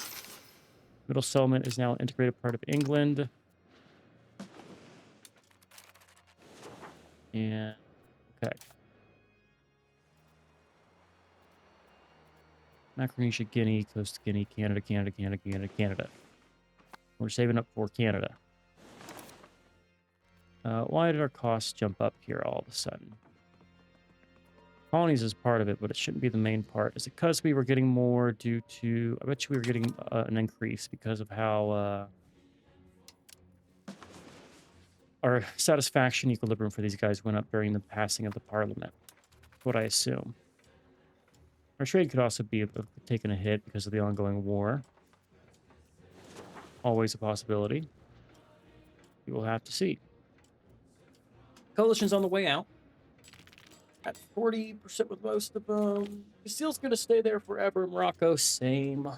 Middle settlement is now an integrated part of England. And okay. Micronesia, Guinea, Coast Guinea, Canada, Canada, Canada, Canada, Canada. We're saving up for Canada. Why did our costs jump up here all of a sudden? Colonies is part of it, but it shouldn't be the main part. Is it because we were getting more due to... I bet you we were getting an increase because of how... our satisfaction equilibrium for these guys went up during the passing of the parliament. That's what I assume. Our trade could also be taking a hit because of the ongoing war. Always a possibility. We will have to see. Coalition's on the way out. At 40% with most of them. Castile's going to stay there forever. Morocco, same.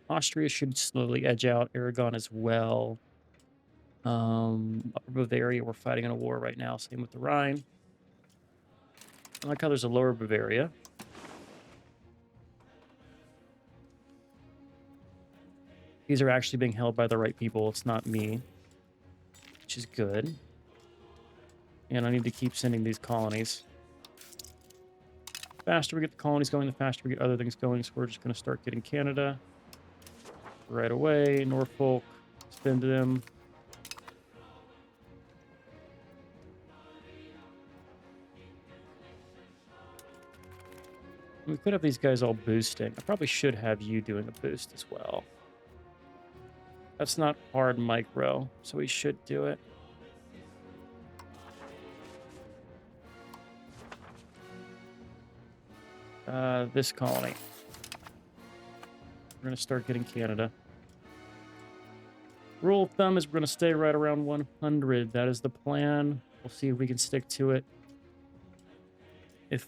Austria should slowly edge out. Aragon as well. Upper Bavaria, we're fighting in a war right now. Same with the Rhine. I like how there's a lower Bavaria. These are actually being held by the right people. It's not me. Which is good. And I need to keep sending these colonies. The faster we get the colonies going, the faster we get other things going. So we're just going to start getting Canada right away. Norfolk, spend them. We could have these guys all boosting. I probably should have you doing a boost as well. That's not hard micro, so we should do it. This colony. We're going to start getting Canada. Rule of thumb is we're going to stay right around 100. That is the plan. We'll see if we can stick to it. If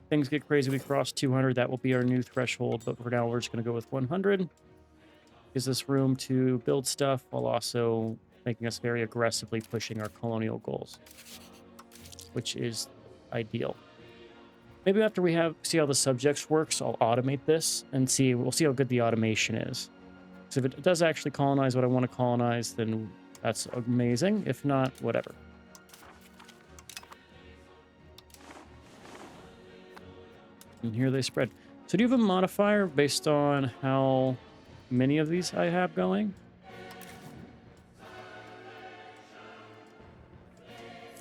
things get crazy, we cross 200. That will be our new threshold. But for now, we're just going to go with 100. Gives us room to build stuff while also making us very aggressively pushing our colonial goals, which is ideal. Maybe after we see how the subjects works, I'll automate this and we'll see how good the automation is. So if it does actually colonize what I want to colonize, then that's amazing. If not, whatever. And here they spread. So do you have a modifier based on how many of these I have going?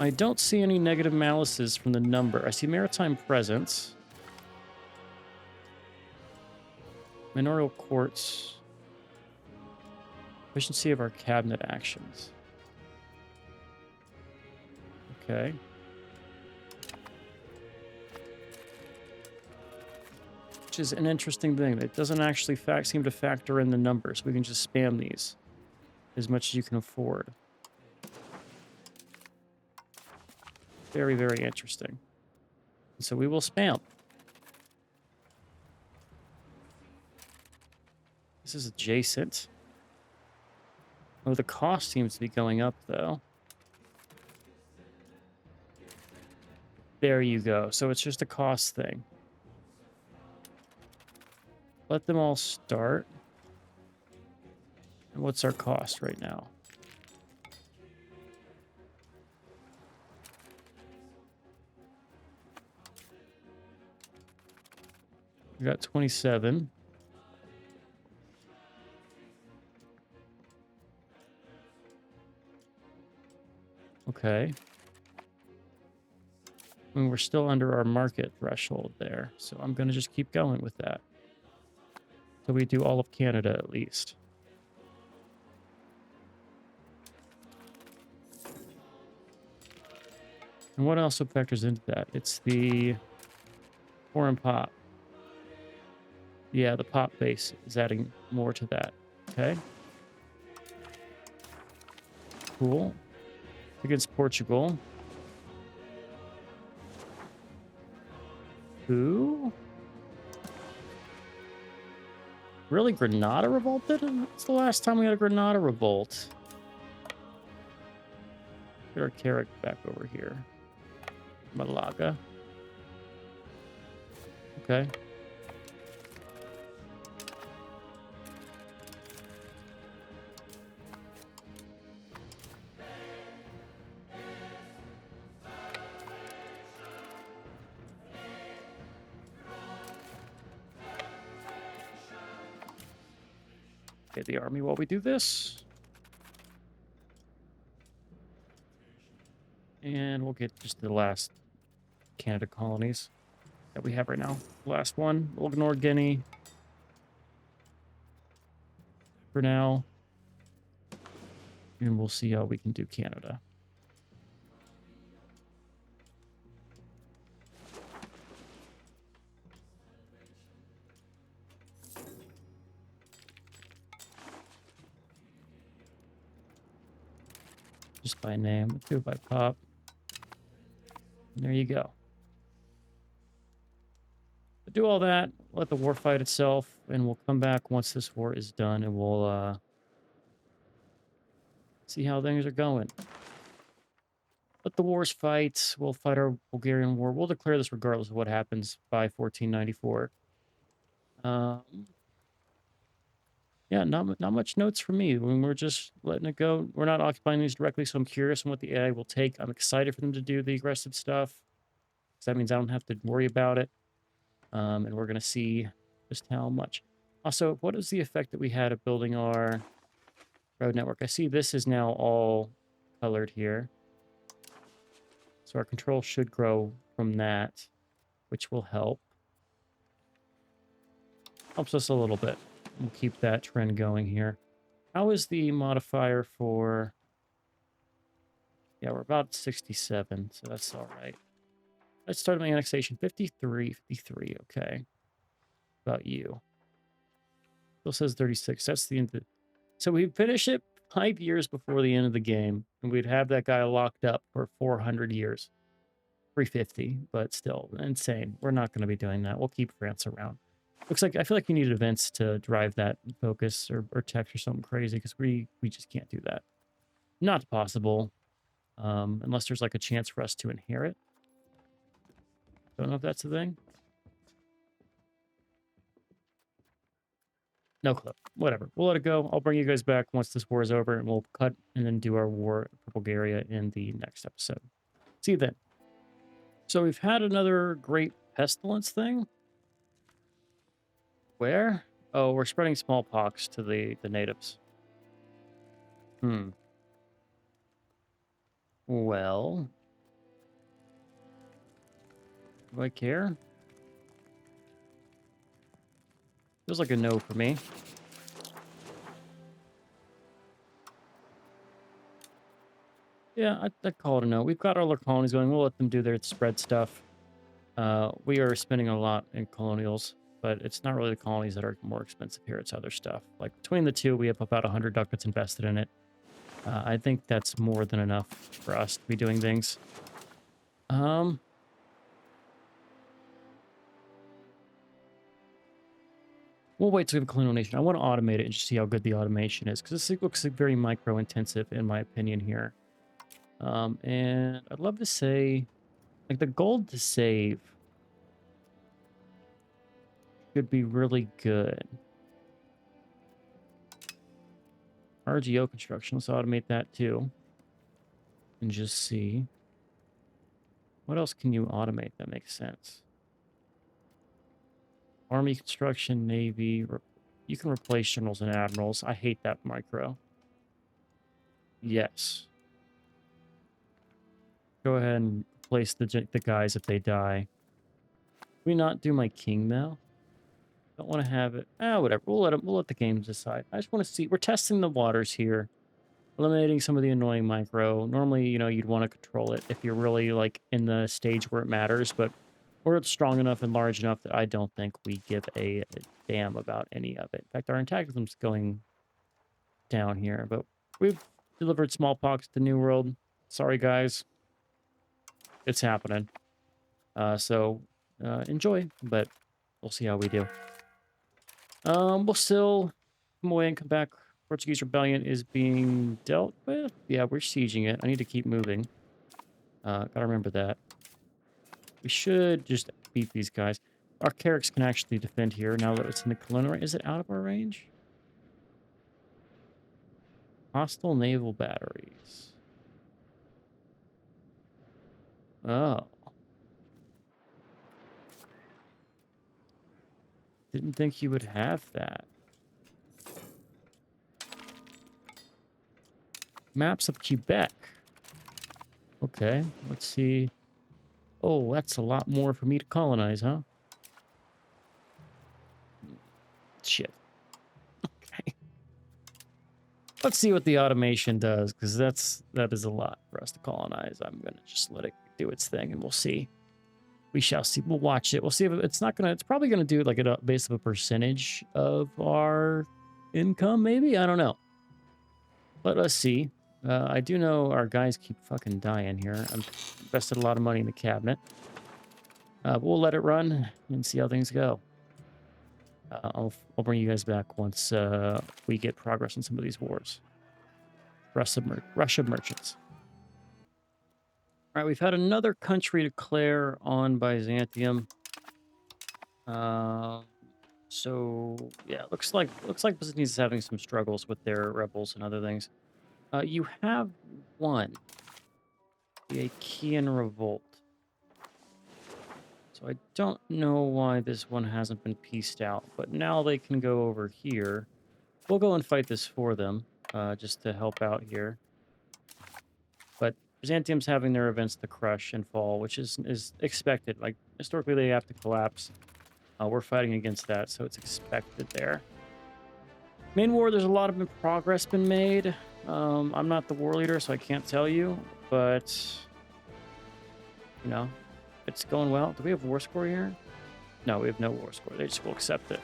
I don't see any negative malices from the number. I see maritime presence. Manorial courts. Efficiency of our cabinet actions. Okay. Which is an interesting thing. It doesn't actually seem to factor in the numbers. We can just spam these as much as you can afford. Very, very interesting. And so we will spam. This is adjacent. Oh, the cost seems to be going up, though. There you go. So it's just a cost thing. Let them all start. And what's our cost right now? We got 27. Okay. I mean, we're still under our market threshold there. So I'm going to just keep going with that. So we do all of Canada at least. And what also factors into that? It's the foreign pop. Yeah, the pop base is adding more to that. Okay. Cool. Against Portugal. Who? Really? Granada revolted? It's the last time we had a Granada revolt. Get our Carrick back over here. Malaga. Okay. Okay, the army while we do this. And we'll get just the last Canada colonies that we have right now. Last one. We'll ignore Guinea for now. And we'll see how we can do Canada. Just by name. Do it by pop. And there you go. But do all that. Let the war fight itself. And we'll come back once this war is done. And we'll see how things are going. Let the wars fight. We'll fight our Bulgarian war. We'll declare this regardless of what happens by 1494. Yeah, not much notes for me. When we're just letting it go. We're not occupying these directly, so I'm curious on what the AI will take. I'm excited for them to do the aggressive stuff, because that means I don't have to worry about it. And we're going to see just how much. Also, what is the effect that we had of building our road network? I see this is now all colored here. So our control should grow from that, which will help. Helps us a little bit. We'll keep that trend going here. How is the modifier for... Yeah, we're about 67, so that's all right. Let's start my annexation. 53, 53, okay. About you. Still says 36. That's the end of the... So we finish it 5 years before the end of the game, and we'd have that guy locked up for 400 years. 350, but still insane. We're not going to be doing that. We'll keep France around. Looks like I feel like you need events to drive that focus or text or something crazy, because we just can't do that. Not possible, unless there's like a chance for us to inherit. Don't know if that's the thing. No clue. Whatever. We'll let it go. I'll bring you guys back once this war is over, and we'll cut and then do our war for Bulgaria in the next episode. See you then. So we've had another great pestilence thing. Where? Oh, we're spreading smallpox to the natives. Well, do I care? Feels like a no for me. Yeah, I'd call it a no. We've got all our colonies going. We'll let them do their spread stuff. We are spending a lot in colonials, but it's not really the colonies that are more expensive here. It's other stuff. Like between the two, we have about 100 ducats invested in it. I think that's more than enough for us to be doing things. What do We'll wait till we have a colonial nation. I want to automate it and just see how good the automation is, because this looks like very micro-intensive, in my opinion, here. And I'd love to say, like, the gold to save should be really good. RGO construction, let's automate that too. And just see. What else can you automate that makes sense? Army construction, Navy. You can replace generals and admirals. I hate that micro. Yes. Go ahead and replace the guys if they die. Can we not do my king now? Don't want to have it. Whatever. We'll let the games decide. I just want to see. We're testing the waters here. Eliminating some of the annoying micro. Normally, you'd want to control it if you're really, like, in the stage where it matters, but we're strong enough and large enough that I don't think we give a damn about any of it. In fact, our antagonism's going down here, but we've delivered smallpox to New World. Sorry, guys. It's happening. So enjoy, but we'll see how we do. We'll still come away and come back. Portuguese rebellion is being dealt with. Yeah, we're sieging it. I need to keep moving. Gotta remember that. We should just beat these guys. Our Carracks can actually defend here now that it's in the colonial range. Is it out of our range? Hostile naval batteries. Oh. Didn't think you would have that. Maps of Quebec. Okay, let's see. Oh, that's a lot more for me to colonize, huh? Shit. Okay. Let's see what the automation does, because that is a lot for us to colonize. I'm gonna just let it do its thing, and we'll see. We shall see. We'll watch it. We'll see if it's not gonna. It's probably gonna do like a base of a percentage of our income, maybe. I don't know. But let's see. I do know our guys keep fucking dying here. I've invested a lot of money in the cabinet. But we'll let it run and see how things go. I'll bring you guys back once we get progress in some of these wars. Russia merchants. All right, we've had another country declare on Byzantium. So yeah, looks like Byzantium is having some struggles with their rebels and other things. You have won the Achaean revolt. So I don't know why this one hasn't been pieced out, but now they can go over here. We'll go and fight this for them, just to help out here. But Byzantium's having their events to crush and fall, which is expected. Like, historically, they have to collapse. We're fighting against that, so it's expected there. Main war, there's a lot of progress been made. I'm not the war leader, so I can't tell you, but, it's going well. Do we have war score here? No, we have no war score. They just will accept it.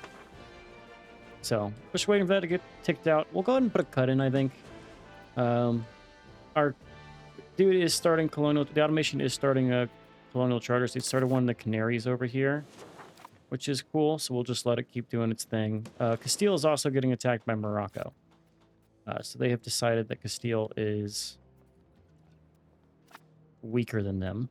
So, just waiting for that to get ticked out. We'll go ahead and put a cut in, I think. Our dude is starting colonial. The automation is starting a colonial charters. It started one of the Canaries over here, which is cool. So we'll just let it keep doing its thing. Castile is also getting attacked by Morocco. So they have decided that Castile is weaker than them.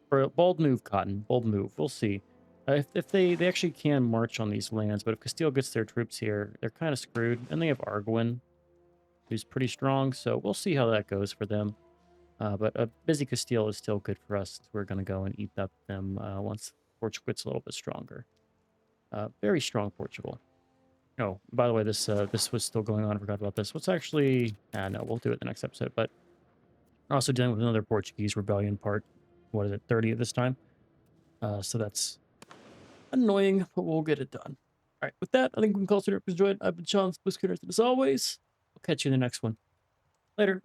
For a bold move, Cotton. Bold move. We'll see. If they actually can march on these lands, but if Castile gets their troops here, they're kind of screwed. And they have Arguin, who's pretty strong, so we'll see how that goes for them. But a busy Castile is still good for us. We're going to go and eat up them once Portugal gets a little bit stronger. Very strong Portugal. Oh, by the way, this was still going on. I forgot about this. What's actually... no, we'll do it in the next episode. But we're also dealing with another Portuguese rebellion part. What is it, 30 at this time? So that's annoying, but we'll get it done. All right, with that, I think we can call it. Enjoyed. I've been Sean Spooskiners, and as always, I'll catch you in the next one. Later.